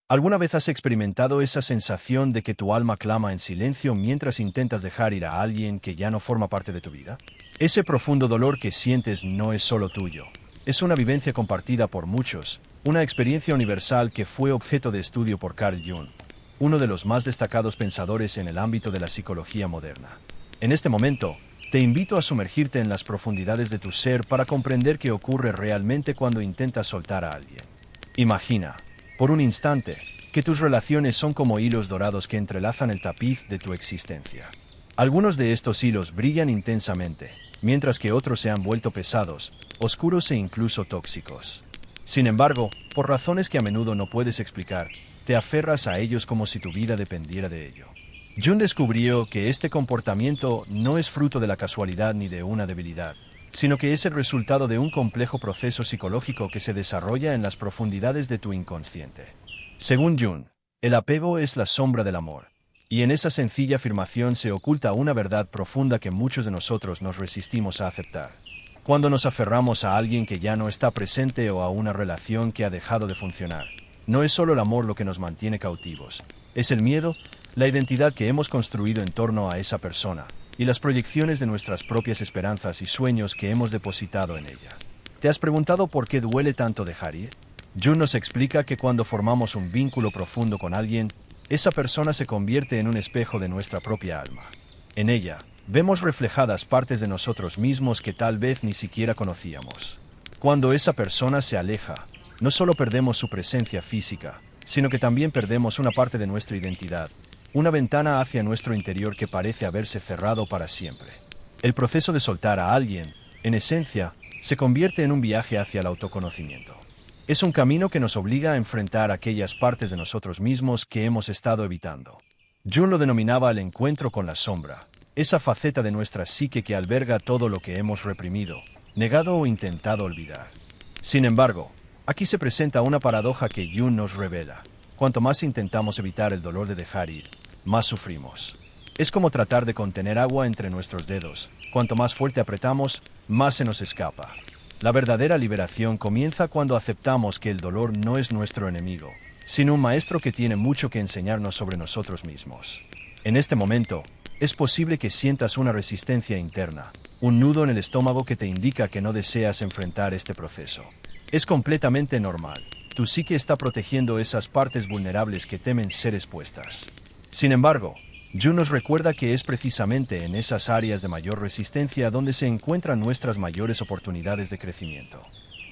¿Alguna vez has experimentado esa sensación de que tu alma clama en silencio mientras intentas dejar ir a alguien que ya no forma parte de tu vida? Ese profundo dolor que sientes no es solo tuyo. Es una vivencia compartida por muchos, una experiencia universal que fue objeto de estudio por Carl Jung, uno de los más destacados pensadores en el ámbito de la psicología moderna. En este momento, te invito a sumergirte en las profundidades de tu ser para comprender qué ocurre realmente cuando intentas soltar a alguien. Imagina, por un instante, que tus relaciones son como hilos dorados que entrelazan el tapiz de tu existencia. Algunos de estos hilos brillan intensamente, mientras que otros se han vuelto pesados, oscuros e incluso tóxicos. Sin embargo, por razones que a menudo no puedes explicar, te aferras a ellos como si tu vida dependiera de ello. Jung descubrió que este comportamiento no es fruto de la casualidad ni de una debilidad, sino que es el resultado de un complejo proceso psicológico que se desarrolla en las profundidades de tu inconsciente. Según Jung, el apego es la sombra del amor, y en esa sencilla afirmación se oculta una verdad profunda que muchos de nosotros nos resistimos a aceptar. Cuando nos aferramos a alguien que ya no está presente o a una relación que ha dejado de funcionar, no es solo el amor lo que nos mantiene cautivos, es el miedo, la identidad que hemos construido en torno a esa persona, y las proyecciones de nuestras propias esperanzas y sueños que hemos depositado en ella. ¿Te has preguntado por qué duele tanto dejar ir? Jung nos explica que cuando formamos un vínculo profundo con alguien, esa persona se convierte en un espejo de nuestra propia alma. En ella, vemos reflejadas partes de nosotros mismos que tal vez ni siquiera conocíamos. Cuando esa persona se aleja, no solo perdemos su presencia física, sino que también perdemos una parte de nuestra identidad, una ventana hacia nuestro interior que parece haberse cerrado para siempre. El proceso de soltar a alguien, en esencia, se convierte en un viaje hacia el autoconocimiento. Es un camino que nos obliga a enfrentar aquellas partes de nosotros mismos que hemos estado evitando. Jung lo denominaba el encuentro con la sombra, esa faceta de nuestra psique que alberga todo lo que hemos reprimido, negado o intentado olvidar. Sin embargo, aquí se presenta una paradoja que Jung nos revela. Cuanto más intentamos evitar el dolor de dejar ir, más sufrimos. Es como tratar de contener agua entre nuestros dedos. Cuanto más fuerte apretamos, más se nos escapa. La verdadera liberación comienza cuando aceptamos que el dolor no es nuestro enemigo, sino un maestro que tiene mucho que enseñarnos sobre nosotros mismos. En este momento, es posible que sientas una resistencia interna, un nudo en el estómago que te indica que no deseas enfrentar este proceso. Es completamente normal. Tu psique está protegiendo esas partes vulnerables que temen ser expuestas. Sin embargo, Jung nos recuerda que es precisamente en esas áreas de mayor resistencia donde se encuentran nuestras mayores oportunidades de crecimiento.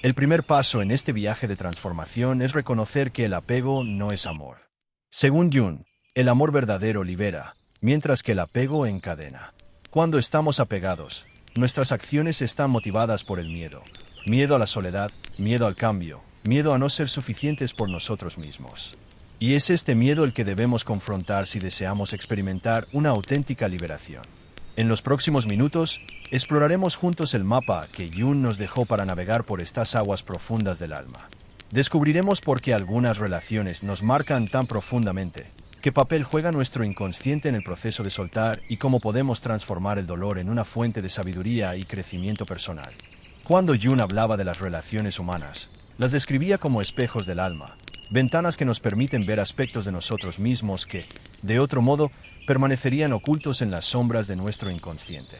El primer paso en este viaje de transformación es reconocer que el apego no es amor. Según Jung, el amor verdadero libera, mientras que el apego encadena. Cuando estamos apegados, nuestras acciones están motivadas por el miedo. Miedo a la soledad, miedo al cambio, miedo a no ser suficientes por nosotros mismos. Y es este miedo el que debemos confrontar si deseamos experimentar una auténtica liberación. En los próximos minutos, exploraremos juntos el mapa que Jung nos dejó para navegar por estas aguas profundas del alma. Descubriremos por qué algunas relaciones nos marcan tan profundamente, qué papel juega nuestro inconsciente en el proceso de soltar y cómo podemos transformar el dolor en una fuente de sabiduría y crecimiento personal. Cuando Jung hablaba de las relaciones humanas, las describía como espejos del alma, ventanas que nos permiten ver aspectos de nosotros mismos que, de otro modo, permanecerían ocultos en las sombras de nuestro inconsciente.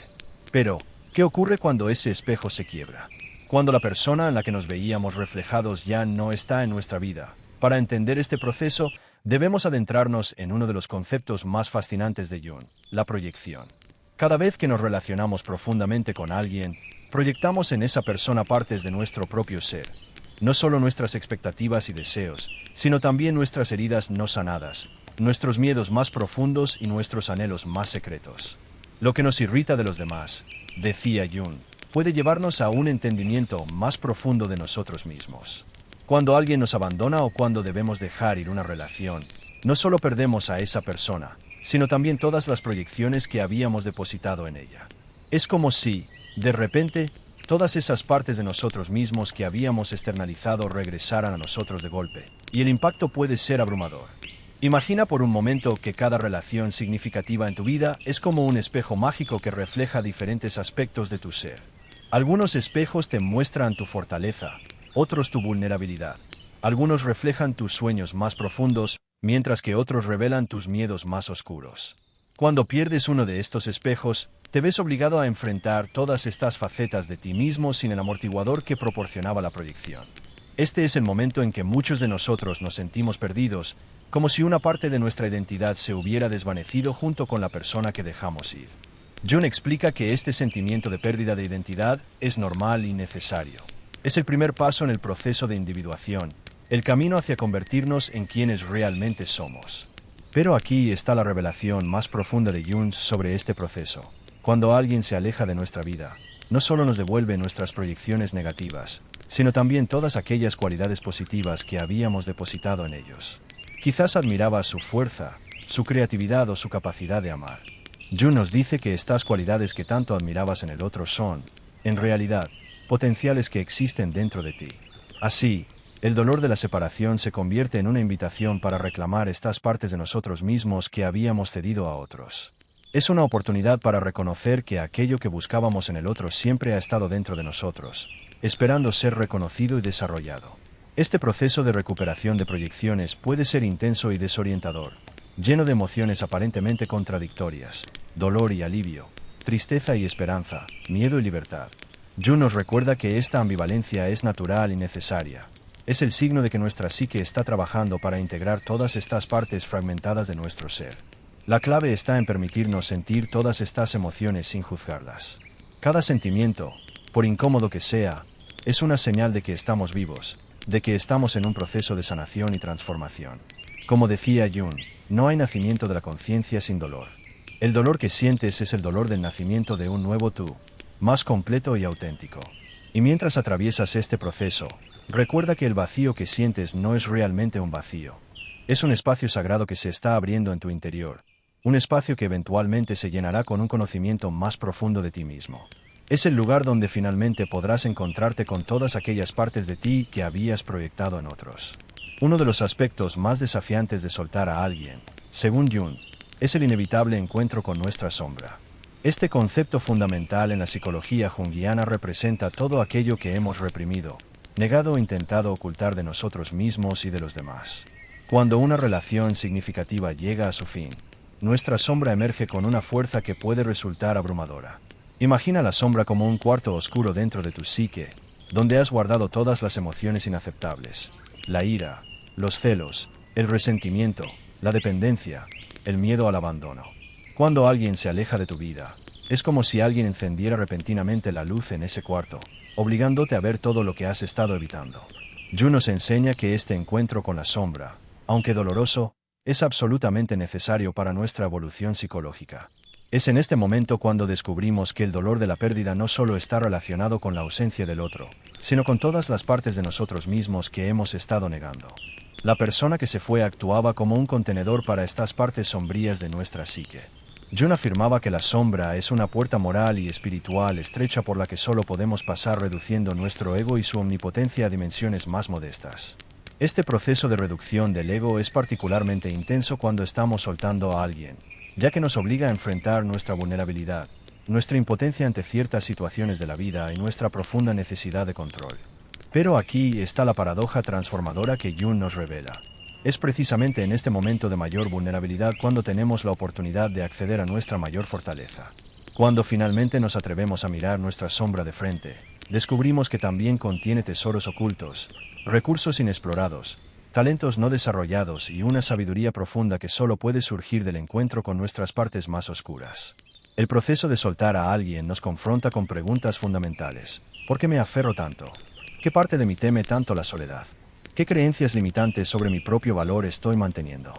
Pero, ¿qué ocurre cuando ese espejo se quiebra? Cuando la persona en la que nos veíamos reflejados ya no está en nuestra vida. Para entender este proceso, debemos adentrarnos en uno de los conceptos más fascinantes de Jung, la proyección. Cada vez que nos relacionamos profundamente con alguien, proyectamos en esa persona partes de nuestro propio ser. No solo nuestras expectativas y deseos, sino también nuestras heridas no sanadas, nuestros miedos más profundos y nuestros anhelos más secretos. Lo que nos irrita de los demás, decía Jung, puede llevarnos a un entendimiento más profundo de nosotros mismos. Cuando alguien nos abandona o cuando debemos dejar ir una relación, no solo perdemos a esa persona, sino también todas las proyecciones que habíamos depositado en ella. Es como si, de repente, todas esas partes de nosotros mismos que habíamos externalizado regresaran a nosotros de golpe, y el impacto puede ser abrumador. Imagina por un momento que cada relación significativa en tu vida es como un espejo mágico que refleja diferentes aspectos de tu ser. Algunos espejos te muestran tu fortaleza, otros tu vulnerabilidad. Algunos reflejan tus sueños más profundos, mientras que otros revelan tus miedos más oscuros. Cuando pierdes uno de estos espejos, te ves obligado a enfrentar todas estas facetas de ti mismo sin el amortiguador que proporcionaba la proyección. Este es el momento en que muchos de nosotros nos sentimos perdidos, como si una parte de nuestra identidad se hubiera desvanecido junto con la persona que dejamos ir. Jung explica que este sentimiento de pérdida de identidad es normal y necesario. Es el primer paso en el proceso de individuación, el camino hacia convertirnos en quienes realmente somos. Pero aquí está la revelación más profunda de Jung sobre este proceso. Cuando alguien se aleja de nuestra vida, no solo nos devuelve nuestras proyecciones negativas, sino también todas aquellas cualidades positivas que habíamos depositado en ellos. Quizás admiraba su fuerza, su creatividad o su capacidad de amar. Jung nos dice que estas cualidades que tanto admirabas en el otro son, en realidad, potenciales que existen dentro de ti. Así, el dolor de la separación se convierte en una invitación para reclamar estas partes de nosotros mismos que habíamos cedido a otros. Es una oportunidad para reconocer que aquello que buscábamos en el otro siempre ha estado dentro de nosotros, esperando ser reconocido y desarrollado. Este proceso de recuperación de proyecciones puede ser intenso y desorientador, lleno de emociones aparentemente contradictorias, dolor y alivio, tristeza y esperanza, miedo y libertad. Jung nos recuerda que esta ambivalencia es natural y necesaria. Es el signo de que nuestra psique está trabajando para integrar todas estas partes fragmentadas de nuestro ser. La clave está en permitirnos sentir todas estas emociones sin juzgarlas. Cada sentimiento, por incómodo que sea, es una señal de que estamos vivos, de que estamos en un proceso de sanación y transformación. Como decía Jung, no hay nacimiento de la conciencia sin dolor. El dolor que sientes es el dolor del nacimiento de un nuevo tú, más completo y auténtico. Y mientras atraviesas este proceso, recuerda que el vacío que sientes no es realmente un vacío. Es un espacio sagrado que se está abriendo en tu interior, un espacio que eventualmente se llenará con un conocimiento más profundo de ti mismo. Es el lugar donde finalmente podrás encontrarte con todas aquellas partes de ti que habías proyectado en otros. Uno de los aspectos más desafiantes de soltar a alguien, según Jung, es el inevitable encuentro con nuestra sombra. Este concepto fundamental en la psicología junguiana representa todo aquello que hemos reprimido, negado o intentado ocultar de nosotros mismos y de los demás. Cuando una relación significativa llega a su fin, nuestra sombra emerge con una fuerza que puede resultar abrumadora. Imagina la sombra como un cuarto oscuro dentro de tu psique, donde has guardado todas las emociones inaceptables: la ira, los celos, el resentimiento, la dependencia, el miedo al abandono. Cuando alguien se aleja de tu vida, es como si alguien encendiera repentinamente la luz en ese cuarto, obligándote a ver todo lo que has estado evitando. Jung nos enseña que este encuentro con la sombra, aunque doloroso, es absolutamente necesario para nuestra evolución psicológica. Es en este momento cuando descubrimos que el dolor de la pérdida no solo está relacionado con la ausencia del otro, sino con todas las partes de nosotros mismos que hemos estado negando. La persona que se fue actuaba como un contenedor para estas partes sombrías de nuestra psique. Jung afirmaba que la sombra es una puerta moral y espiritual estrecha por la que solo podemos pasar reduciendo nuestro ego y su omnipotencia a dimensiones más modestas. Este proceso de reducción del ego es particularmente intenso cuando estamos soltando a alguien, ya que nos obliga a enfrentar nuestra vulnerabilidad, nuestra impotencia ante ciertas situaciones de la vida y nuestra profunda necesidad de control. Pero aquí está la paradoja transformadora que Jung nos revela. Es precisamente en este momento de mayor vulnerabilidad cuando tenemos la oportunidad de acceder a nuestra mayor fortaleza. Cuando finalmente nos atrevemos a mirar nuestra sombra de frente, descubrimos que también contiene tesoros ocultos, recursos inexplorados, talentos no desarrollados y una sabiduría profunda que solo puede surgir del encuentro con nuestras partes más oscuras. El proceso de soltar a alguien nos confronta con preguntas fundamentales. ¿Por qué me aferro tanto? ¿Qué parte de mí teme tanto la soledad? ¿Qué creencias limitantes sobre mi propio valor estoy manteniendo?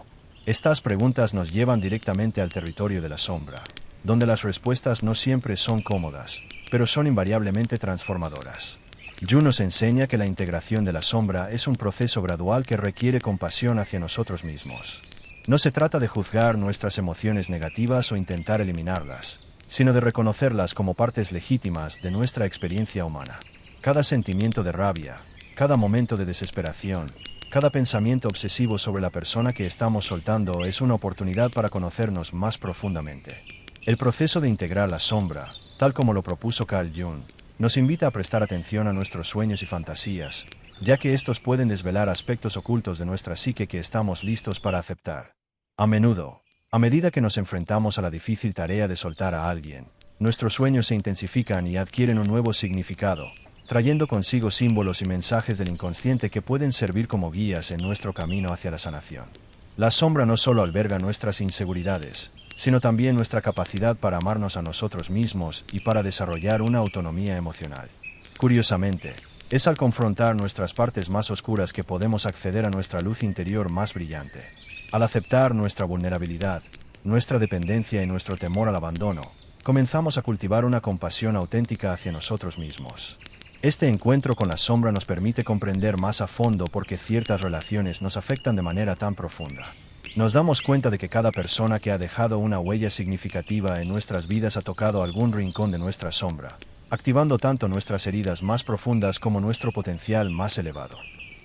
Estas preguntas nos llevan directamente al territorio de la sombra, donde las respuestas no siempre son cómodas, pero son invariablemente transformadoras. Jung nos enseña que la integración de la sombra es un proceso gradual que requiere compasión hacia nosotros mismos. No se trata de juzgar nuestras emociones negativas o intentar eliminarlas, sino de reconocerlas como partes legítimas de nuestra experiencia humana. Cada sentimiento de rabia, cada momento de desesperación, cada pensamiento obsesivo sobre la persona que estamos soltando es una oportunidad para conocernos más profundamente. El proceso de integrar la sombra, tal como lo propuso Carl Jung, nos invita a prestar atención a nuestros sueños y fantasías, ya que estos pueden desvelar aspectos ocultos de nuestra psique que estamos listos para aceptar. A menudo, a medida que nos enfrentamos a la difícil tarea de soltar a alguien, nuestros sueños se intensifican y adquieren un nuevo significado, trayendo consigo símbolos y mensajes del inconsciente que pueden servir como guías en nuestro camino hacia la sanación. La sombra no solo alberga nuestras inseguridades, sino también nuestra capacidad para amarnos a nosotros mismos y para desarrollar una autonomía emocional. Curiosamente, es al confrontar nuestras partes más oscuras que podemos acceder a nuestra luz interior más brillante. Al aceptar nuestra vulnerabilidad, nuestra dependencia y nuestro temor al abandono, comenzamos a cultivar una compasión auténtica hacia nosotros mismos. Este encuentro con la sombra nos permite comprender más a fondo por qué ciertas relaciones nos afectan de manera tan profunda. Nos damos cuenta de que cada persona que ha dejado una huella significativa en nuestras vidas ha tocado algún rincón de nuestra sombra, activando tanto nuestras heridas más profundas como nuestro potencial más elevado.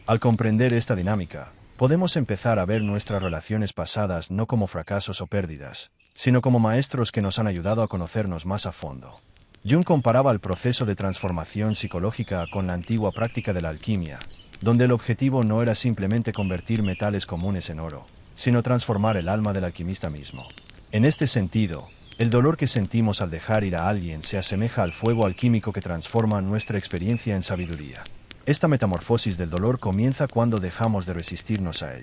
Al comprender esta dinámica, podemos empezar a ver nuestras relaciones pasadas no como fracasos o pérdidas, sino como maestros que nos han ayudado a conocernos más a fondo. Jung comparaba el proceso de transformación psicológica con la antigua práctica de la alquimia, donde el objetivo no era simplemente convertir metales comunes en oro, sino transformar el alma del alquimista mismo. En este sentido, el dolor que sentimos al dejar ir a alguien se asemeja al fuego alquímico que transforma nuestra experiencia en sabiduría. Esta metamorfosis del dolor comienza cuando dejamos de resistirnos a él.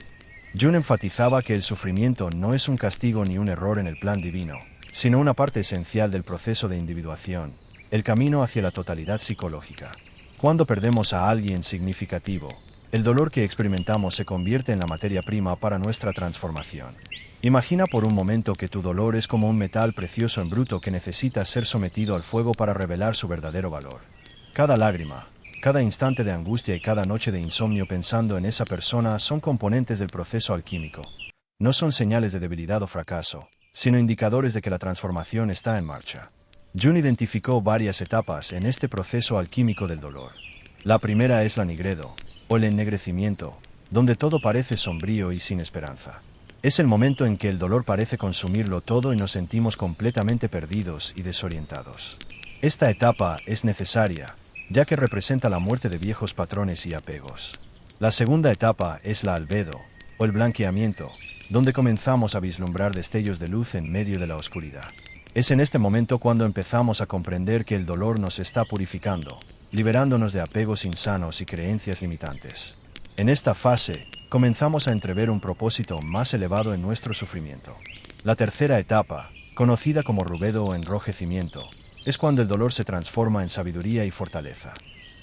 Jung enfatizaba que el sufrimiento no es un castigo ni un error en el plan divino, sino una parte esencial del proceso de individuación, el camino hacia la totalidad psicológica. Cuando perdemos a alguien significativo, el dolor que experimentamos se convierte en la materia prima para nuestra transformación. Imagina por un momento que tu dolor es como un metal precioso en bruto que necesita ser sometido al fuego para revelar su verdadero valor. Cada lágrima, cada instante de angustia y cada noche de insomnio pensando en esa persona son componentes del proceso alquímico. No son señales de debilidad o fracaso, sino indicadores de que la transformación está en marcha. Jung identificó varias etapas en este proceso alquímico del dolor. La primera es la nigredo, o el ennegrecimiento, donde todo parece sombrío y sin esperanza. Es el momento en que el dolor parece consumirlo todo y nos sentimos completamente perdidos y desorientados. Esta etapa es necesaria, ya que representa la muerte de viejos patrones y apegos. La segunda etapa es la albedo, o el blanqueamiento, donde comenzamos a vislumbrar destellos de luz en medio de la oscuridad. Es en este momento cuando empezamos a comprender que el dolor nos está purificando, liberándonos de apegos insanos y creencias limitantes. En esta fase, comenzamos a entrever un propósito más elevado en nuestro sufrimiento. La tercera etapa, conocida como rubedo o enrojecimiento, es cuando el dolor se transforma en sabiduría y fortaleza.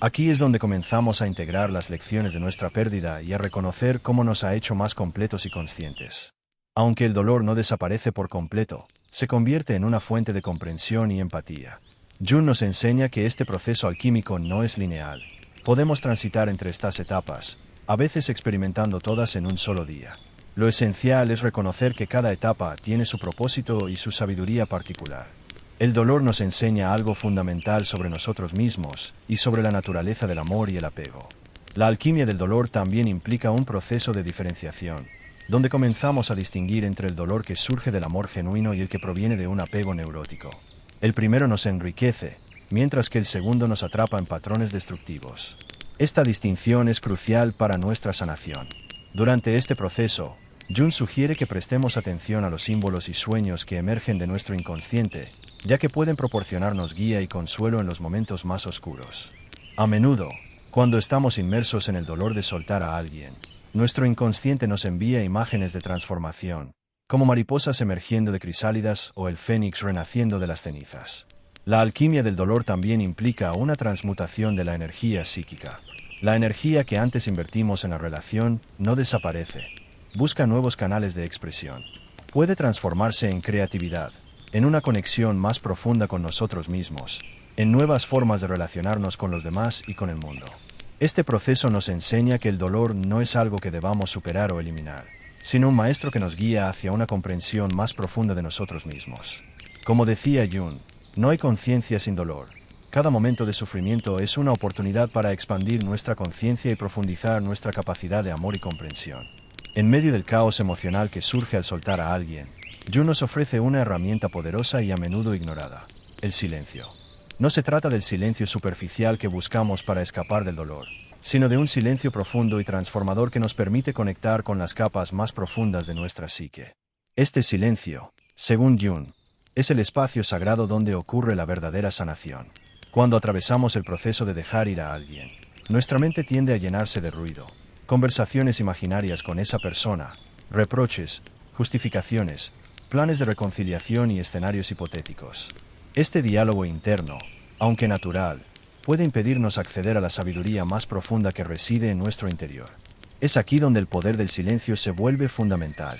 Aquí es donde comenzamos a integrar las lecciones de nuestra pérdida y a reconocer cómo nos ha hecho más completos y conscientes. Aunque el dolor no desaparece por completo, se convierte en una fuente de comprensión y empatía. Jung nos enseña que este proceso alquímico no es lineal. Podemos transitar entre estas etapas, a veces experimentando todas en un solo día. Lo esencial es reconocer que cada etapa tiene su propósito y su sabiduría particular. El dolor nos enseña algo fundamental sobre nosotros mismos y sobre la naturaleza del amor y el apego. La alquimia del dolor también implica un proceso de diferenciación, donde comenzamos a distinguir entre el dolor que surge del amor genuino y el que proviene de un apego neurótico. El primero nos enriquece, mientras que el segundo nos atrapa en patrones destructivos. Esta distinción es crucial para nuestra sanación. Durante este proceso, Jung sugiere que prestemos atención a los símbolos y sueños que emergen de nuestro inconsciente, ya que pueden proporcionarnos guía y consuelo en los momentos más oscuros. A menudo, cuando estamos inmersos en el dolor de soltar a alguien, nuestro inconsciente nos envía imágenes de transformación, como mariposas emergiendo de crisálidas o el fénix renaciendo de las cenizas. La alquimia del dolor también implica una transmutación de la energía psíquica. La energía que antes invertimos en la relación no desaparece. Busca nuevos canales de expresión. Puede transformarse en creatividad, en una conexión más profunda con nosotros mismos, en nuevas formas de relacionarnos con los demás y con el mundo. Este proceso nos enseña que el dolor no es algo que debamos superar o eliminar, sino un maestro que nos guía hacia una comprensión más profunda de nosotros mismos. Como decía Jung, no hay conciencia sin dolor. Cada momento de sufrimiento es una oportunidad para expandir nuestra conciencia y profundizar nuestra capacidad de amor y comprensión. En medio del caos emocional que surge al soltar a alguien, Jung nos ofrece una herramienta poderosa y a menudo ignorada: el silencio. No se trata del silencio superficial que buscamos para escapar del dolor, sino de un silencio profundo y transformador que nos permite conectar con las capas más profundas de nuestra psique. Este silencio, según Jung, es el espacio sagrado donde ocurre la verdadera sanación. Cuando atravesamos el proceso de dejar ir a alguien, nuestra mente tiende a llenarse de ruido, conversaciones imaginarias con esa persona, reproches, justificaciones, planes de reconciliación y escenarios hipotéticos. Este diálogo interno, aunque natural, puede impedirnos acceder a la sabiduría más profunda que reside en nuestro interior. Es aquí donde el poder del silencio se vuelve fundamental.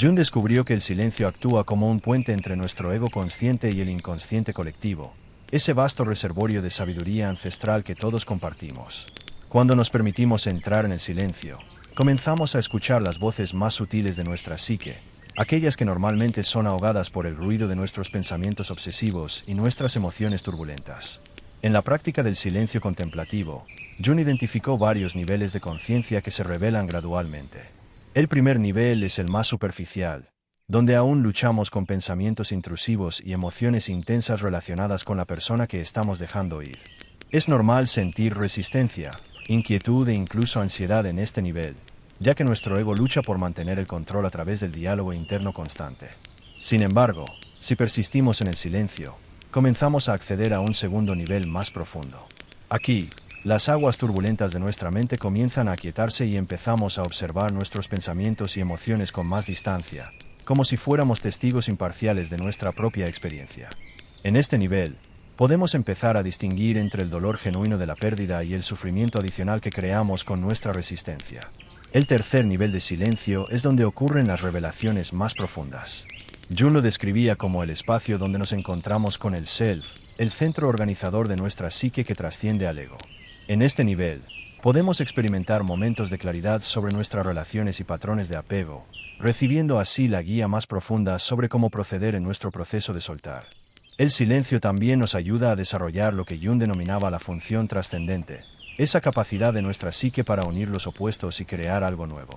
Jung descubrió que el silencio actúa como un puente entre nuestro ego consciente y el inconsciente colectivo, ese vasto reservorio de sabiduría ancestral que todos compartimos. Cuando nos permitimos entrar en el silencio, comenzamos a escuchar las voces más sutiles de nuestra psique, aquellas que normalmente son ahogadas por el ruido de nuestros pensamientos obsesivos y nuestras emociones turbulentas. En la práctica del silencio contemplativo, Jung identificó varios niveles de conciencia que se revelan gradualmente. El primer nivel es el más superficial, donde aún luchamos con pensamientos intrusivos y emociones intensas relacionadas con la persona que estamos dejando ir. Es normal sentir resistencia, inquietud e incluso ansiedad en este nivel, ya que nuestro ego lucha por mantener el control a través del diálogo interno constante. Sin embargo, si persistimos en el silencio, comenzamos a acceder a un segundo nivel más profundo. Aquí, las aguas turbulentas de nuestra mente comienzan a aquietarse y empezamos a observar nuestros pensamientos y emociones con más distancia, como si fuéramos testigos imparciales de nuestra propia experiencia. En este nivel, podemos empezar a distinguir entre el dolor genuino de la pérdida y el sufrimiento adicional que creamos con nuestra resistencia. El tercer nivel de silencio es donde ocurren las revelaciones más profundas. Jung lo describía como el espacio donde nos encontramos con el self, el centro organizador de nuestra psique que trasciende al ego. En este nivel, podemos experimentar momentos de claridad sobre nuestras relaciones y patrones de apego, recibiendo así la guía más profunda sobre cómo proceder en nuestro proceso de soltar. El silencio también nos ayuda a desarrollar lo que Jung denominaba la función trascendente, esa capacidad de nuestra psique para unir los opuestos y crear algo nuevo.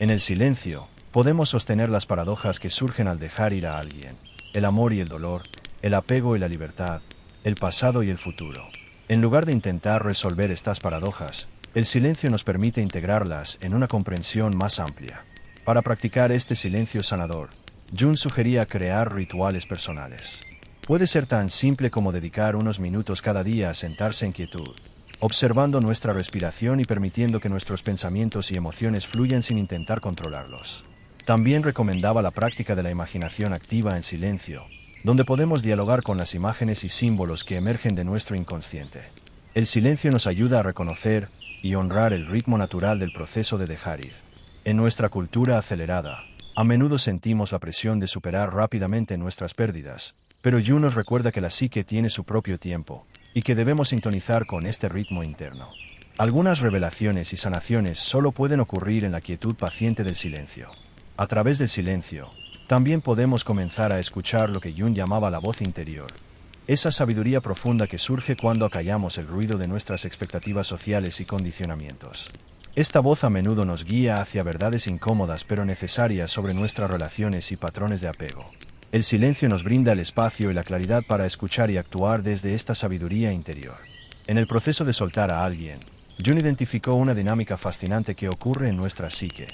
En el silencio, podemos sostener las paradojas que surgen al dejar ir a alguien, el amor y el dolor, el apego y la libertad, el pasado y el futuro. En lugar de intentar resolver estas paradojas, el silencio nos permite integrarlas en una comprensión más amplia. Para practicar este silencio sanador, Jung sugería crear rituales personales. Puede ser tan simple como dedicar unos minutos cada día a sentarse en quietud, observando nuestra respiración y permitiendo que nuestros pensamientos y emociones fluyan sin intentar controlarlos. También recomendaba la práctica de la imaginación activa en silencio, donde podemos dialogar con las imágenes y símbolos que emergen de nuestro inconsciente. El silencio nos ayuda a reconocer y honrar el ritmo natural del proceso de dejar ir. En nuestra cultura acelerada, a menudo sentimos la presión de superar rápidamente nuestras pérdidas, pero Jung nos recuerda que la psique tiene su propio tiempo, y que debemos sintonizar con este ritmo interno. Algunas revelaciones y sanaciones solo pueden ocurrir en la quietud paciente del silencio. A través del silencio, también podemos comenzar a escuchar lo que Jung llamaba la voz interior, esa sabiduría profunda que surge cuando acallamos el ruido de nuestras expectativas sociales y condicionamientos. Esta voz a menudo nos guía hacia verdades incómodas pero necesarias sobre nuestras relaciones y patrones de apego. El silencio nos brinda el espacio y la claridad para escuchar y actuar desde esta sabiduría interior. En el proceso de soltar a alguien, Jung identificó una dinámica fascinante que ocurre en nuestra psique,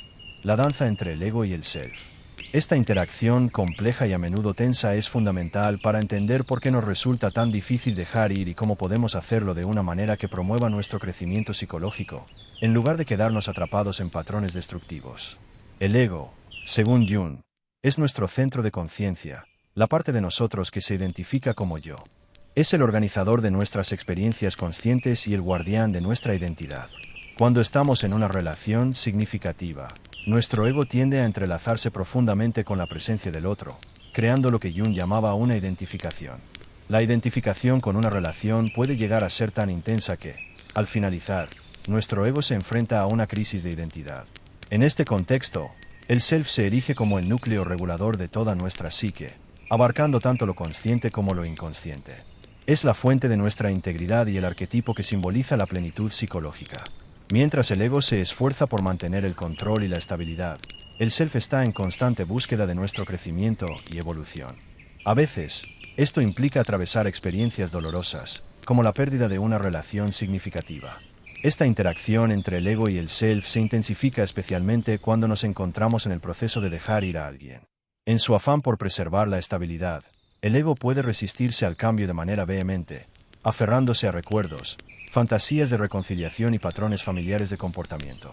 la danza entre el ego y el self. Esta interacción compleja y a menudo tensa es fundamental para entender por qué nos resulta tan difícil dejar ir y cómo podemos hacerlo de una manera que promueva nuestro crecimiento psicológico, en lugar de quedarnos atrapados en patrones destructivos. El ego, según Jung, es nuestro centro de conciencia, la parte de nosotros que se identifica como yo. Es el organizador de nuestras experiencias conscientes y el guardián de nuestra identidad. Cuando estamos en una relación significativa, nuestro ego tiende a entrelazarse profundamente con la presencia del otro, creando lo que Jung llamaba una identificación. La identificación con una relación puede llegar a ser tan intensa que, al finalizar, nuestro ego se enfrenta a una crisis de identidad. En este contexto, el self se erige como el núcleo regulador de toda nuestra psique, abarcando tanto lo consciente como lo inconsciente. Es la fuente de nuestra integridad y el arquetipo que simboliza la plenitud psicológica. Mientras el ego se esfuerza por mantener el control y la estabilidad, el self está en constante búsqueda de nuestro crecimiento y evolución. A veces, esto implica atravesar experiencias dolorosas, como la pérdida de una relación significativa. Esta interacción entre el ego y el self se intensifica especialmente cuando nos encontramos en el proceso de dejar ir a alguien. En su afán por preservar la estabilidad, el ego puede resistirse al cambio de manera vehemente, aferrándose a recuerdos, fantasías de reconciliación y patrones familiares de comportamiento.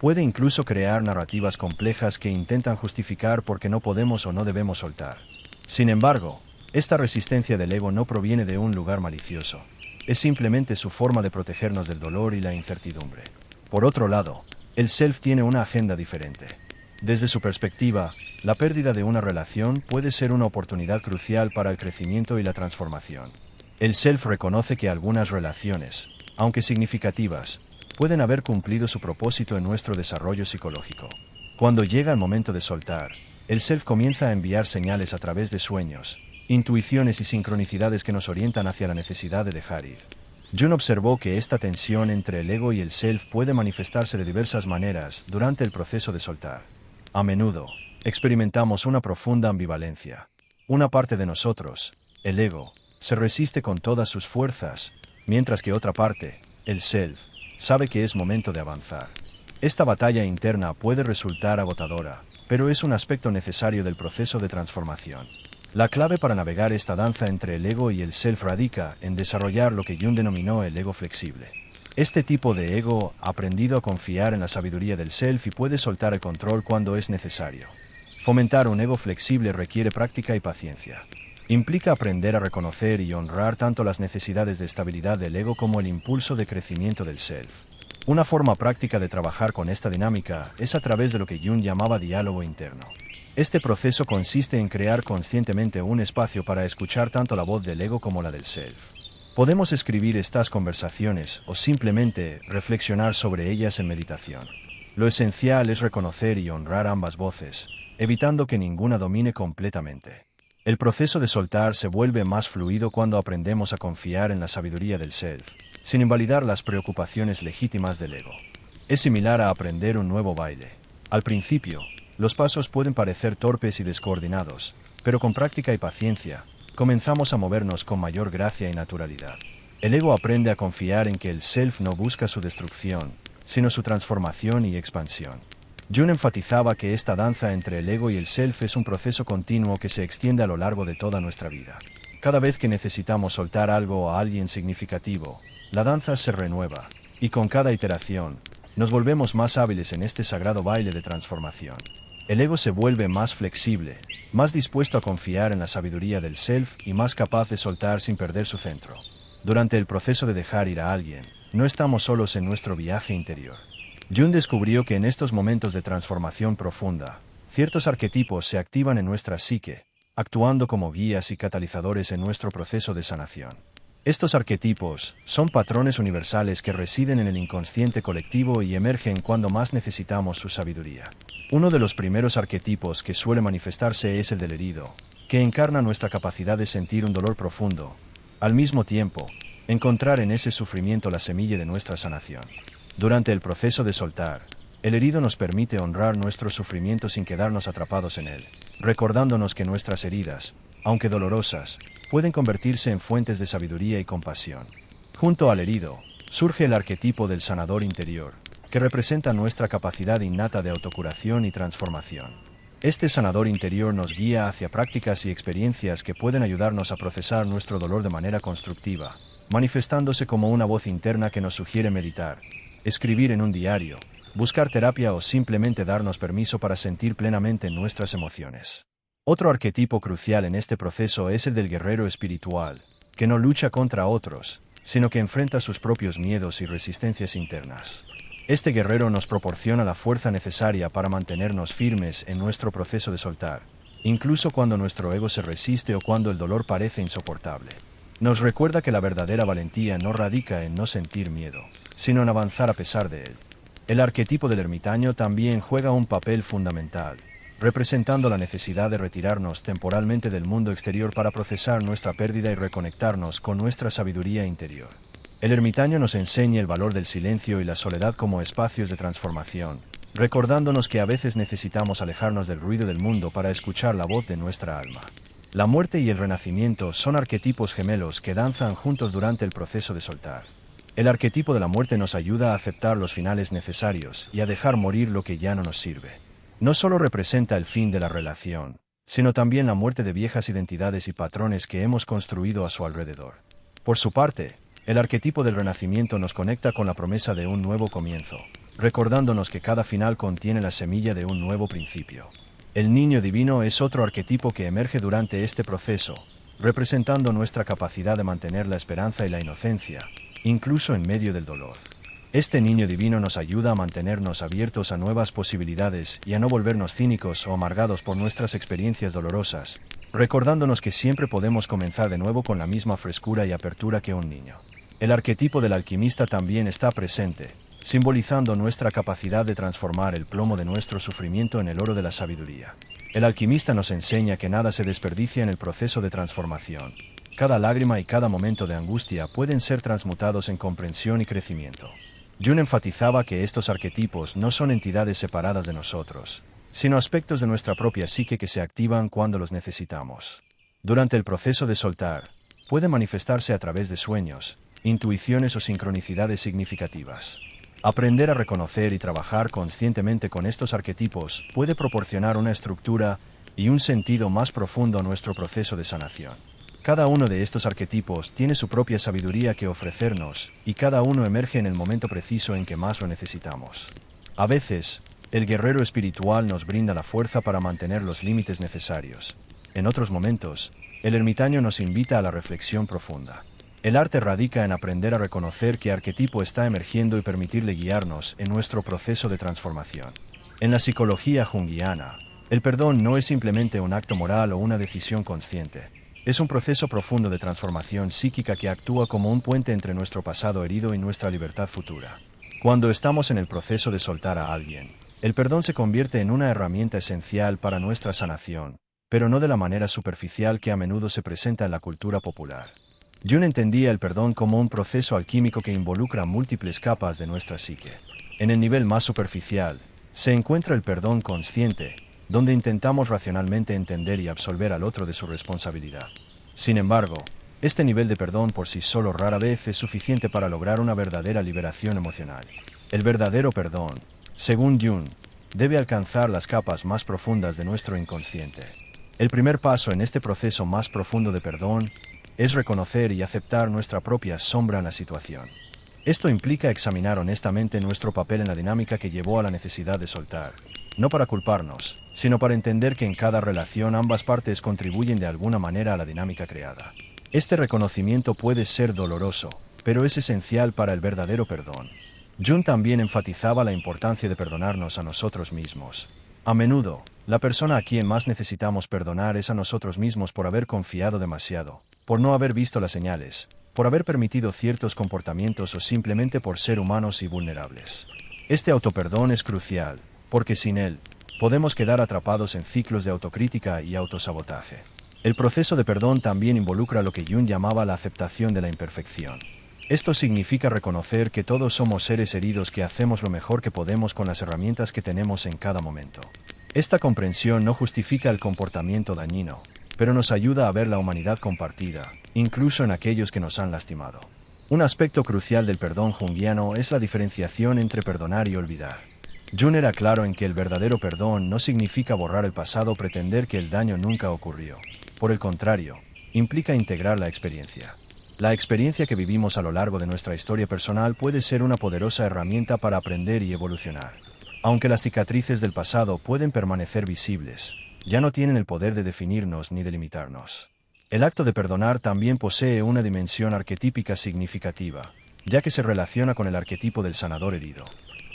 Puede incluso crear narrativas complejas que intentan justificar por qué no podemos o no debemos soltar. Sin embargo, esta resistencia del ego no proviene de un lugar malicioso. Es simplemente su forma de protegernos del dolor y la incertidumbre. Por otro lado, el self tiene una agenda diferente. Desde su perspectiva, la pérdida de una relación puede ser una oportunidad crucial para el crecimiento y la transformación. El self reconoce que algunas relaciones, aunque significativas, pueden haber cumplido su propósito en nuestro desarrollo psicológico. Cuando llega el momento de soltar, el self comienza a enviar señales a través de sueños, intuiciones y sincronicidades que nos orientan hacia la necesidad de dejar ir. Jung observó que esta tensión entre el ego y el self puede manifestarse de diversas maneras durante el proceso de soltar. A menudo, experimentamos una profunda ambivalencia. Una parte de nosotros, el ego, se resiste con todas sus fuerzas, mientras que otra parte, el self, sabe que es momento de avanzar. Esta batalla interna puede resultar agotadora, pero es un aspecto necesario del proceso de transformación. La clave para navegar esta danza entre el ego y el self radica en desarrollar lo que Jung denominó el ego flexible. Este tipo de ego ha aprendido a confiar en la sabiduría del self y puede soltar el control cuando es necesario. Fomentar un ego flexible requiere práctica y paciencia. Implica aprender a reconocer y honrar tanto las necesidades de estabilidad del ego como el impulso de crecimiento del self. Una forma práctica de trabajar con esta dinámica es a través de lo que Jung llamaba diálogo interno. Este proceso consiste en crear conscientemente un espacio para escuchar tanto la voz del ego como la del self. Podemos escribir estas conversaciones o simplemente reflexionar sobre ellas en meditación. Lo esencial es reconocer y honrar ambas voces, evitando que ninguna domine completamente. El proceso de soltar se vuelve más fluido cuando aprendemos a confiar en la sabiduría del self, sin invalidar las preocupaciones legítimas del ego. Es similar a aprender un nuevo baile. Al principio, los pasos pueden parecer torpes y descoordinados, pero con práctica y paciencia, comenzamos a movernos con mayor gracia y naturalidad. El ego aprende a confiar en que el self no busca su destrucción, sino su transformación y expansión. Jung enfatizaba que esta danza entre el ego y el self es un proceso continuo que se extiende a lo largo de toda nuestra vida. Cada vez que necesitamos soltar algo o a alguien significativo, la danza se renueva, y con cada iteración, nos volvemos más hábiles en este sagrado baile de transformación. El ego se vuelve más flexible, más dispuesto a confiar en la sabiduría del self y más capaz de soltar sin perder su centro. Durante el proceso de dejar ir a alguien, no estamos solos en nuestro viaje interior. Jung descubrió que en estos momentos de transformación profunda, ciertos arquetipos se activan en nuestra psique, actuando como guías y catalizadores en nuestro proceso de sanación. Estos arquetipos son patrones universales que residen en el inconsciente colectivo y emergen cuando más necesitamos su sabiduría. Uno de los primeros arquetipos que suele manifestarse es el del herido, que encarna nuestra capacidad de sentir un dolor profundo. Al mismo tiempo, encontrar en ese sufrimiento la semilla de nuestra sanación. Durante el proceso de soltar, el herido nos permite honrar nuestro sufrimiento sin quedarnos atrapados en él, recordándonos que nuestras heridas, aunque dolorosas, pueden convertirse en fuentes de sabiduría y compasión. Junto al herido, surge el arquetipo del sanador interior, que representa nuestra capacidad innata de autocuración y transformación. Este sanador interior nos guía hacia prácticas y experiencias que pueden ayudarnos a procesar nuestro dolor de manera constructiva, manifestándose como una voz interna que nos sugiere meditar, escribir en un diario, buscar terapia o simplemente darnos permiso para sentir plenamente nuestras emociones. Otro arquetipo crucial en este proceso es el del guerrero espiritual, que no lucha contra otros, sino que enfrenta sus propios miedos y resistencias internas. Este guerrero nos proporciona la fuerza necesaria para mantenernos firmes en nuestro proceso de soltar, incluso cuando nuestro ego se resiste o cuando el dolor parece insoportable. Nos recuerda que la verdadera valentía no radica en no sentir miedo, sino en avanzar a pesar de él. El arquetipo del ermitaño también juega un papel fundamental, representando la necesidad de retirarnos temporalmente del mundo exterior para procesar nuestra pérdida y reconectarnos con nuestra sabiduría interior. El ermitaño nos enseña el valor del silencio y la soledad como espacios de transformación, recordándonos que a veces necesitamos alejarnos del ruido del mundo para escuchar la voz de nuestra alma. La muerte y el renacimiento son arquetipos gemelos que danzan juntos durante el proceso de soltar. El arquetipo de la muerte nos ayuda a aceptar los finales necesarios y a dejar morir lo que ya no nos sirve. No solo representa el fin de la relación, sino también la muerte de viejas identidades y patrones que hemos construido a su alrededor. Por su parte, el arquetipo del renacimiento nos conecta con la promesa de un nuevo comienzo, recordándonos que cada final contiene la semilla de un nuevo principio. El niño divino es otro arquetipo que emerge durante este proceso, representando nuestra capacidad de mantener la esperanza y la inocencia, incluso en medio del dolor. Este niño divino nos ayuda a mantenernos abiertos a nuevas posibilidades y a no volvernos cínicos o amargados por nuestras experiencias dolorosas, recordándonos que siempre podemos comenzar de nuevo con la misma frescura y apertura que un niño. El arquetipo del alquimista también está presente, simbolizando nuestra capacidad de transformar el plomo de nuestro sufrimiento en el oro de la sabiduría. El alquimista nos enseña que nada se desperdicia en el proceso de transformación. Cada lágrima y cada momento de angustia pueden ser transmutados en comprensión y crecimiento. Jung enfatizaba que estos arquetipos no son entidades separadas de nosotros, sino aspectos de nuestra propia psique que se activan cuando los necesitamos. Durante el proceso de soltar, puede manifestarse a través de sueños, intuiciones o sincronicidades significativas. Aprender a reconocer y trabajar conscientemente con estos arquetipos puede proporcionar una estructura y un sentido más profundo a nuestro proceso de sanación. Cada uno de estos arquetipos tiene su propia sabiduría que ofrecernos, y cada uno emerge en el momento preciso en que más lo necesitamos. A veces, el guerrero espiritual nos brinda la fuerza para mantener los límites necesarios. En otros momentos, el ermitaño nos invita a la reflexión profunda. El arte radica en aprender a reconocer qué arquetipo está emergiendo y permitirle guiarnos en nuestro proceso de transformación. En la psicología junguiana, el perdón no es simplemente un acto moral o una decisión consciente. Es un proceso profundo de transformación psíquica que actúa como un puente entre nuestro pasado herido y nuestra libertad futura. Cuando estamos en el proceso de soltar a alguien, el perdón se convierte en una herramienta esencial para nuestra sanación, pero no de la manera superficial que a menudo se presenta en la cultura popular. Jung entendía el perdón como un proceso alquímico que involucra múltiples capas de nuestra psique. En el nivel más superficial, se encuentra el perdón consciente, donde intentamos racionalmente entender y absolver al otro de su responsabilidad. Sin embargo, este nivel de perdón por sí solo rara vez es suficiente para lograr una verdadera liberación emocional. El verdadero perdón, según Jung, debe alcanzar las capas más profundas de nuestro inconsciente. El primer paso en este proceso más profundo de perdón es reconocer y aceptar nuestra propia sombra en la situación. Esto implica examinar honestamente nuestro papel en la dinámica que llevó a la necesidad de soltar, no para culparnos, sino para entender que en cada relación ambas partes contribuyen de alguna manera a la dinámica creada. Este reconocimiento puede ser doloroso, pero es esencial para el verdadero perdón. Jung también enfatizaba la importancia de perdonarnos a nosotros mismos. A menudo, la persona a quien más necesitamos perdonar es a nosotros mismos por haber confiado demasiado, por no haber visto las señales, por haber permitido ciertos comportamientos o simplemente por ser humanos y vulnerables. Este autoperdón es crucial, porque sin él, podemos quedar atrapados en ciclos de autocrítica y autosabotaje. El proceso de perdón también involucra lo que Jung llamaba la aceptación de la imperfección. Esto significa reconocer que todos somos seres heridos que hacemos lo mejor que podemos con las herramientas que tenemos en cada momento. Esta comprensión no justifica el comportamiento dañino, pero nos ayuda a ver la humanidad compartida, incluso en aquellos que nos han lastimado. Un aspecto crucial del perdón junguiano es la diferenciación entre perdonar y olvidar. Jung era claro en que el verdadero perdón no significa borrar el pasado o pretender que el daño nunca ocurrió. Por el contrario, implica integrar la experiencia. La experiencia que vivimos a lo largo de nuestra historia personal puede ser una poderosa herramienta para aprender y evolucionar. Aunque las cicatrices del pasado pueden permanecer visibles, ya no tienen el poder de definirnos ni de limitarnos. El acto de perdonar también posee una dimensión arquetípica significativa, ya que se relaciona con el arquetipo del sanador herido.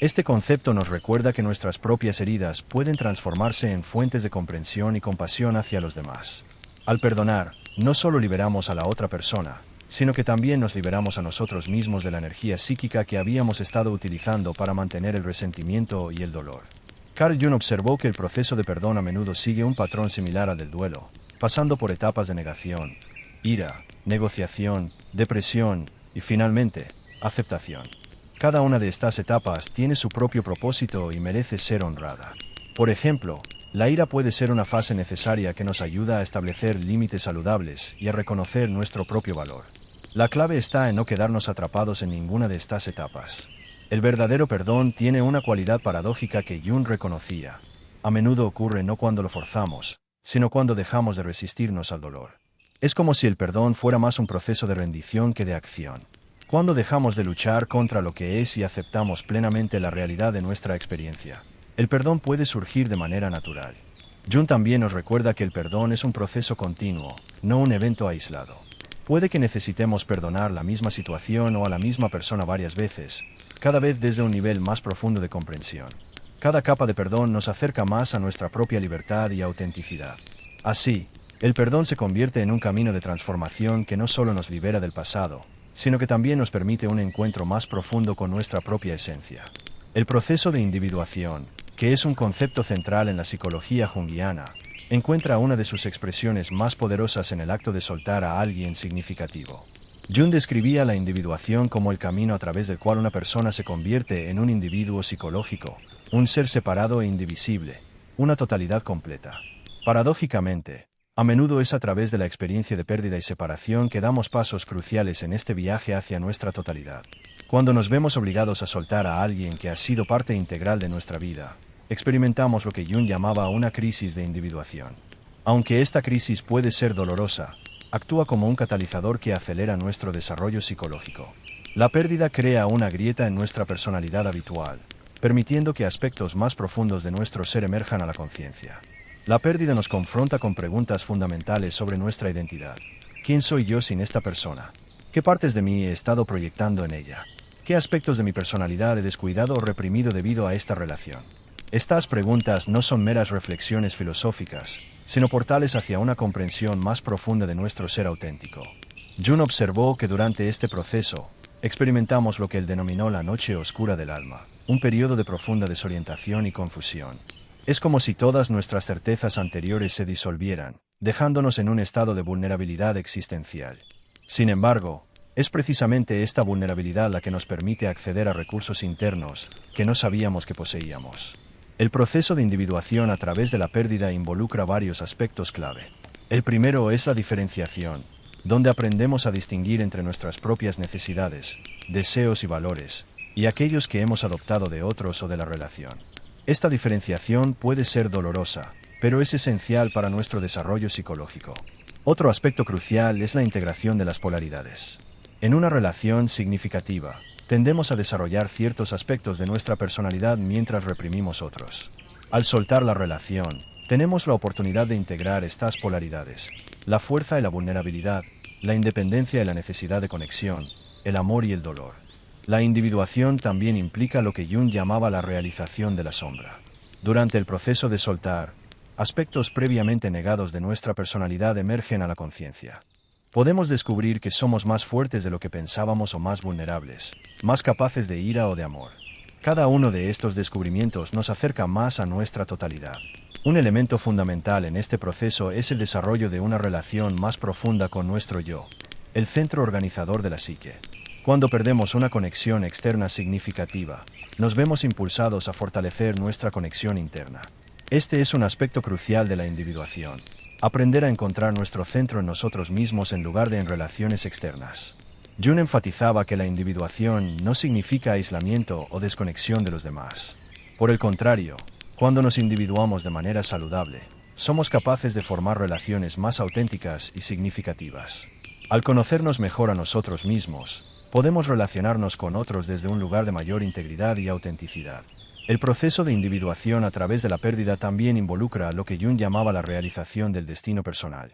Este concepto nos recuerda que nuestras propias heridas pueden transformarse en fuentes de comprensión y compasión hacia los demás. Al perdonar, no solo liberamos a la otra persona, sino que también nos liberamos a nosotros mismos de la energía psíquica que habíamos estado utilizando para mantener el resentimiento y el dolor. Carl Jung observó que el proceso de perdón a menudo sigue un patrón similar al del duelo, pasando por etapas de negación, ira, negociación, depresión y finalmente, aceptación. Cada una de estas etapas tiene su propio propósito y merece ser honrada. Por ejemplo, la ira puede ser una fase necesaria que nos ayuda a establecer límites saludables y a reconocer nuestro propio valor. La clave está en no quedarnos atrapados en ninguna de estas etapas. El verdadero perdón tiene una cualidad paradójica que Jung reconocía. A menudo ocurre no cuando lo forzamos, sino cuando dejamos de resistirnos al dolor. Es como si el perdón fuera más un proceso de rendición que de acción. Cuando dejamos de luchar contra lo que es y aceptamos plenamente la realidad de nuestra experiencia, el perdón puede surgir de manera natural. Jung también nos recuerda que el perdón es un proceso continuo, no un evento aislado. Puede que necesitemos perdonar la misma situación o a la misma persona varias veces, cada vez desde un nivel más profundo de comprensión. Cada capa de perdón nos acerca más a nuestra propia libertad y autenticidad. Así, el perdón se convierte en un camino de transformación que no solo nos libera del pasado, sino que también nos permite un encuentro más profundo con nuestra propia esencia. El proceso de individuación, que es un concepto central en la psicología junguiana, encuentra una de sus expresiones más poderosas en el acto de soltar a alguien significativo. Jung describía la individuación como el camino a través del cual una persona se convierte en un individuo psicológico, un ser separado e indivisible, una totalidad completa. Paradójicamente, a menudo es a través de la experiencia de pérdida y separación que damos pasos cruciales en este viaje hacia nuestra totalidad. Cuando nos vemos obligados a soltar a alguien que ha sido parte integral de nuestra vida, experimentamos lo que Jung llamaba una crisis de individuación. Aunque esta crisis puede ser dolorosa, actúa como un catalizador que acelera nuestro desarrollo psicológico. La pérdida crea una grieta en nuestra personalidad habitual, permitiendo que aspectos más profundos de nuestro ser emerjan a la conciencia. La pérdida nos confronta con preguntas fundamentales sobre nuestra identidad. ¿Quién soy yo sin esta persona? ¿Qué partes de mí he estado proyectando en ella? ¿Qué aspectos de mi personalidad he descuidado o reprimido debido a esta relación? Estas preguntas no son meras reflexiones filosóficas, sino portales hacia una comprensión más profunda de nuestro ser auténtico. Jung observó que durante este proceso, experimentamos lo que él denominó la noche oscura del alma, un periodo de profunda desorientación y confusión. Es como si todas nuestras certezas anteriores se disolvieran, dejándonos en un estado de vulnerabilidad existencial. Sin embargo, es precisamente esta vulnerabilidad la que nos permite acceder a recursos internos que no sabíamos que poseíamos. El proceso de individuación a través de la pérdida involucra varios aspectos clave. El primero es la diferenciación, donde aprendemos a distinguir entre nuestras propias necesidades, deseos y valores, y aquellos que hemos adoptado de otros o de la relación. Esta diferenciación puede ser dolorosa, pero es esencial para nuestro desarrollo psicológico. Otro aspecto crucial es la integración de las polaridades. En una relación significativa, tendemos a desarrollar ciertos aspectos de nuestra personalidad mientras reprimimos otros. Al soltar la relación, tenemos la oportunidad de integrar estas polaridades: la fuerza y la vulnerabilidad, la independencia y la necesidad de conexión, el amor y el dolor. La individuación también implica lo que Jung llamaba la realización de la sombra. Durante el proceso de soltar, aspectos previamente negados de nuestra personalidad emergen a la conciencia. Podemos descubrir que somos más fuertes de lo que pensábamos o más vulnerables, más capaces de ira o de amor. Cada uno de estos descubrimientos nos acerca más a nuestra totalidad. Un elemento fundamental en este proceso es el desarrollo de una relación más profunda con nuestro yo, el centro organizador de la psique. Cuando perdemos una conexión externa significativa, nos vemos impulsados a fortalecer nuestra conexión interna. Este es un aspecto crucial de la individuación. Aprender a encontrar nuestro centro en nosotros mismos en lugar de en relaciones externas. Jung enfatizaba que la individuación no significa aislamiento o desconexión de los demás. Por el contrario, cuando nos individuamos de manera saludable, somos capaces de formar relaciones más auténticas y significativas. Al conocernos mejor a nosotros mismos, podemos relacionarnos con otros desde un lugar de mayor integridad y autenticidad. El proceso de individuación a través de la pérdida también involucra lo que Jung llamaba la realización del destino personal.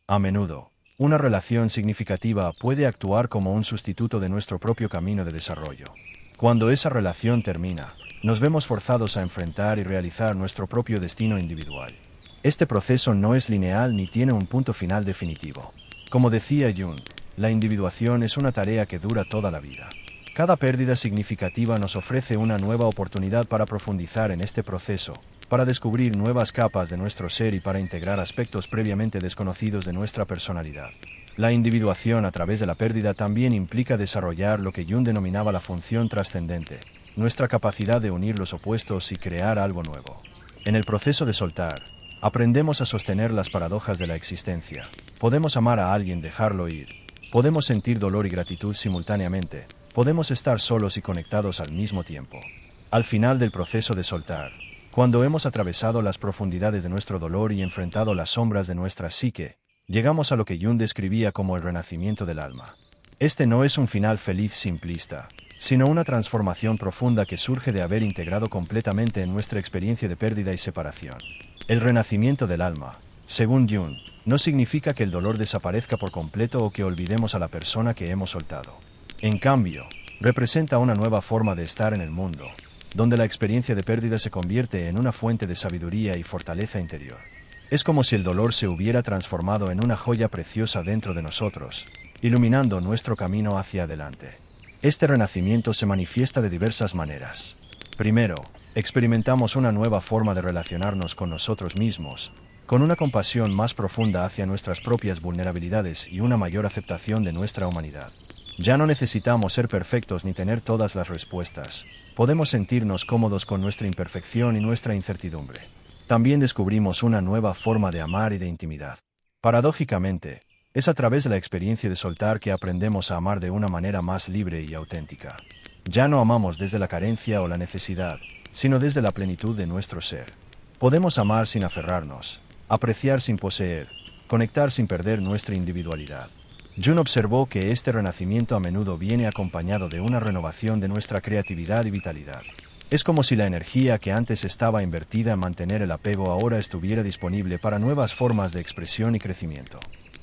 A menudo, una relación significativa puede actuar como un sustituto de nuestro propio camino de desarrollo. Cuando esa relación termina, nos vemos forzados a enfrentar y realizar nuestro propio destino individual. Este proceso no es lineal ni tiene un punto final definitivo. Como decía Jung, la individuación es una tarea que dura toda la vida. Cada pérdida significativa nos ofrece una nueva oportunidad para profundizar en este proceso, para descubrir nuevas capas de nuestro ser y para integrar aspectos previamente desconocidos de nuestra personalidad. La individuación a través de la pérdida también implica desarrollar lo que Jung denominaba la función trascendente, nuestra capacidad de unir los opuestos y crear algo nuevo. En el proceso de soltar, aprendemos a sostener las paradojas de la existencia. Podemos amar a alguien, dejarlo ir, Podemos sentir dolor y gratitud simultáneamente. Podemos estar solos y conectados al mismo tiempo. Al final del proceso de soltar, cuando hemos atravesado las profundidades de nuestro dolor y enfrentado las sombras de nuestra psique, llegamos a lo que Jung describía como el renacimiento del alma. Este no es un final feliz simplista, sino una transformación profunda que surge de haber integrado completamente en nuestra experiencia de pérdida y separación. El renacimiento del alma, según Jung, no significa que el dolor desaparezca por completo o que olvidemos a la persona que hemos soltado. En cambio, representa una nueva forma de estar en el mundo, donde la experiencia de pérdida se convierte en una fuente de sabiduría y fortaleza interior. Es como si el dolor se hubiera transformado en una joya preciosa dentro de nosotros, iluminando nuestro camino hacia adelante. Este renacimiento se manifiesta de diversas maneras. Primero, experimentamos una nueva forma de relacionarnos con nosotros mismos, con una compasión más profunda hacia nuestras propias vulnerabilidades y una mayor aceptación de nuestra humanidad. Ya no necesitamos ser perfectos ni tener todas las respuestas. Podemos sentirnos cómodos con nuestra imperfección y nuestra incertidumbre. También descubrimos una nueva forma de amar y de intimidad. Paradójicamente, es a través de la experiencia de soltar que aprendemos a amar de una manera más libre y auténtica. Ya no amamos desde la carencia o la necesidad, sino desde la plenitud de nuestro ser. Podemos amar sin aferrarnos, apreciar sin poseer, conectar sin perder nuestra individualidad. Jung observó que este renacimiento a menudo viene acompañado de una renovación de nuestra creatividad y vitalidad. Es como si la energía que antes estaba invertida en mantener el apego ahora estuviera disponible para nuevas formas de expresión y crecimiento.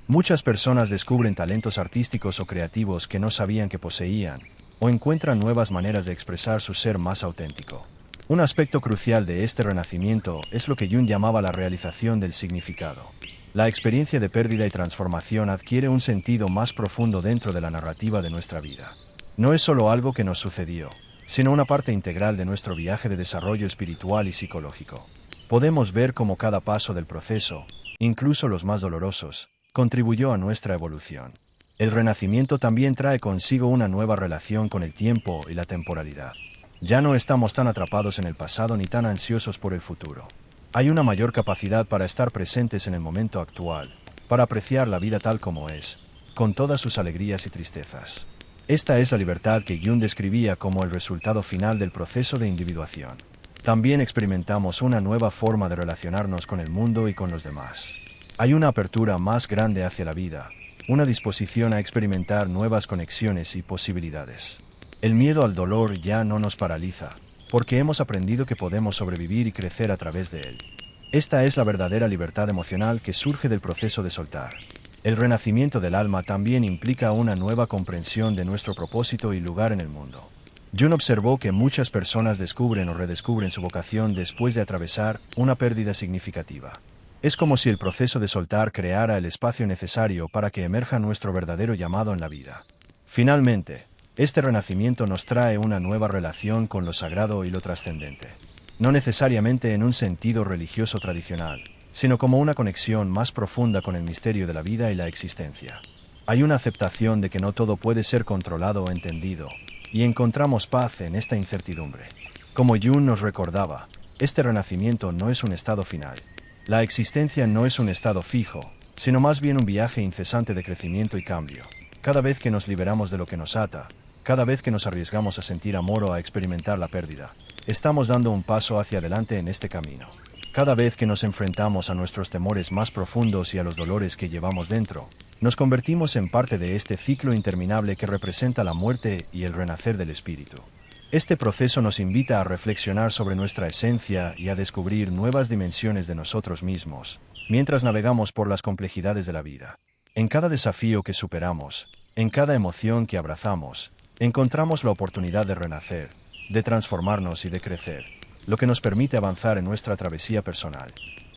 Muchas personas descubren talentos artísticos o creativos que no sabían que poseían, o encuentran nuevas maneras de expresar su ser más auténtico. Un aspecto crucial de este renacimiento es lo que Jung llamaba la realización del significado. La experiencia de pérdida y transformación adquiere un sentido más profundo dentro de la narrativa de nuestra vida. No es solo algo que nos sucedió, sino una parte integral de nuestro viaje de desarrollo espiritual y psicológico. Podemos ver cómo cada paso del proceso, incluso los más dolorosos, contribuyó a nuestra evolución. El renacimiento también trae consigo una nueva relación con el tiempo y la temporalidad. Ya no estamos tan atrapados en el pasado ni tan ansiosos por el futuro. Hay una mayor capacidad para estar presentes en el momento actual, para apreciar la vida tal como es, con todas sus alegrías y tristezas. Esta es la libertad que Jung describía como el resultado final del proceso de individuación. También experimentamos una nueva forma de relacionarnos con el mundo y con los demás. Hay una apertura más grande hacia la vida, una disposición a experimentar nuevas conexiones y posibilidades. El miedo al dolor ya no nos paraliza, porque hemos aprendido que podemos sobrevivir y crecer a través de él. Esta es la verdadera libertad emocional que surge del proceso de soltar. El renacimiento del alma también implica una nueva comprensión de nuestro propósito y lugar en el mundo. Jung observó que muchas personas descubren o redescubren su vocación después de atravesar una pérdida significativa. Es como si el proceso de soltar creara el espacio necesario para que emerja nuestro verdadero llamado en la vida. Finalmente, este renacimiento nos trae una nueva relación con lo sagrado y lo trascendente. No necesariamente en un sentido religioso tradicional, sino como una conexión más profunda con el misterio de la vida y la existencia. Hay una aceptación de que no todo puede ser controlado o entendido, y encontramos paz en esta incertidumbre. Como Jung nos recordaba, este renacimiento no es un estado final. La existencia no es un estado fijo, sino más bien un viaje incesante de crecimiento y cambio. Cada vez que nos liberamos de lo que nos ata, cada vez que nos arriesgamos a sentir amor o a experimentar la pérdida, estamos dando un paso hacia adelante en este camino. Cada vez que nos enfrentamos a nuestros temores más profundos y a los dolores que llevamos dentro, nos convertimos en parte de este ciclo interminable que representa la muerte y el renacer del espíritu. Este proceso nos invita a reflexionar sobre nuestra esencia y a descubrir nuevas dimensiones de nosotros mismos, mientras navegamos por las complejidades de la vida. En cada desafío que superamos, en cada emoción que abrazamos, encontramos la oportunidad de renacer, de transformarnos y de crecer, lo que nos permite avanzar en nuestra travesía personal.